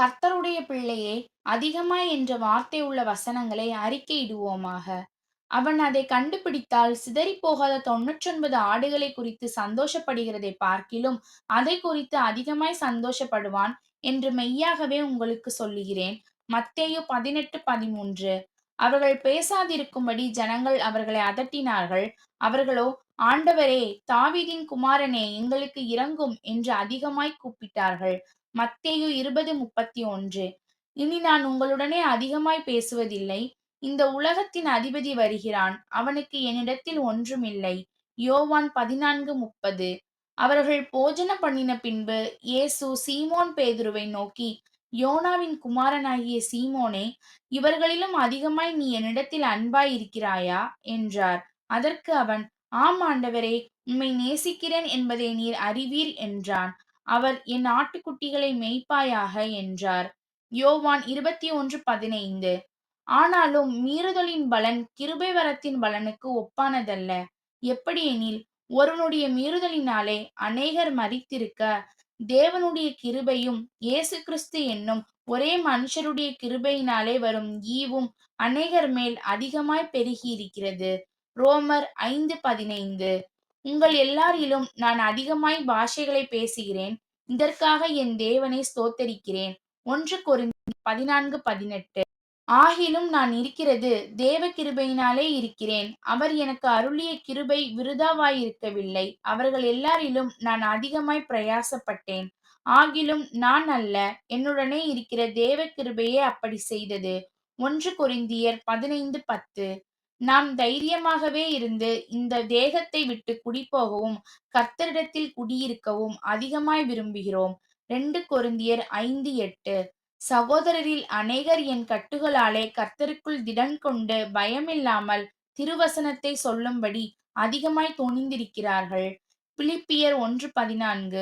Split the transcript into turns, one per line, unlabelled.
கர்த்தருடைய பிள்ளையே, அதிகமாய் என்ற வார்த்தை உள்ள வசனங்களை அறிக்கையிடுவோமாக. அவன் அதைக் கண்டுபிடித்தால் சிதறிப்போகாத 99 ஆடுகளைக் குறித்து சந்தோஷப்படுகிறதைப் பார்க்கிலும் அதைக் குறித்து அதிகமாய் சந்தோஷப்படுவான் என்று மெய்யாகவே உங்களுக்குச் சொல்லுகிறேன். மத்தேயு 18:13. அவர்கள் பேசாதிருக்கும்படி ஜனங்கள் அவர்களை அதட்டினார்கள். அவர்களோ, ஆண்டவரே, தாவீதின் குமாரனே, எங்களுக்கு இரங்கும் என்று அதிகமாய்க் கூப்பிட்டார்கள். மத்தேயு 20:31. இனி நான் உங்களுடனே அதிகமாய்ப் பேசுவதில்லை. இந்த உலகத்தின் அதிபதி வருகிறான். அவனுக்கு என்னிடத்தில் ஒன்றுமில்லை. யோவான் 14:30. அவர்கள் போஜனம் பண்ணின பின்பு, இயேசு சீமோன் பேதுருவை நோக்கி, யோனாவின் குமாரனாகிய சீமோனே, இவர்களிலும் அதிகமாய் நீ என்னிடத்தில் அன்பாய் இருக்கிறாயா? என்றார். அதற்கு அவன், ஆம் ஆண்டவரே, உம்மை நேசிக்கிறேன் என்பதை நீர் அறிவீர் என்றான். அவர், என் ஆட்டுக்குட்டிகளை மேய்ப்பாயாக என்றார். யோவான் 21:15. ஆனாலும் மீறுதலின் பலன் கிருபை வரத்தின் பலனுக்கு ஒப்பானதல்ல. எப்படியெனில், ஒருவனுடைய மீறுதலினாலே அநேகர் மரித்திருக்க, தேவனுடைய கிருபையும் இயேசு கிறிஸ்து என்னும் ஒரே மனுஷருடைய கிருபையினாலே வரும் ஈவும் அநேகர் மேல் அதிகமாய்ப் பெருகியிருக்கிறது. ரோமர் 5:15. உங்கள் எல்லாரிலும் நான் அதிகமாய் பாஷைகளைப் பேசுகிறேன். இதற்காக என் தேவனை ஸ்தோத்தரிக்கிறேன். 1 கொரிந்தியர் 14:18. ஆகிலும் நான் இருக்கிறது தேவ கிருபையினாலே இருக்கிறேன். அவர் எனக்கு அருளிய கிருபை விருதாவாயிருக்கவில்லை. அவர்கள் எல்லாரிலும் நான் அதிகமாய்ப் பிரயாசப்பட்டேன். ஆகிலும் நான் அல்ல, என்னுடனே இருக்கிற தேவ கிருபையே அப்படிச் செய்தது. 1 கொரிந்தியர் 15:10. நாம் தைரியமாகவே இருந்து இந்த தேகத்தை விட்டுக் குடிபோகவும் கர்த்தரிடத்தில் குடியிருக்கவும் அதிகமாய் விரும்புகிறோம். 2 கொரிந்தியர் 5:8. சகோதரரில் அநேகர் என் கட்டுகளாலே கர்த்தருக்குள் திடன்கொண்டு பயமில்லாமல் திருவசனத்தைச் சொல்லும்படி அதிகமாய் துணிந்திருக்கிறார்கள். பிலிப்பியர் 1:14.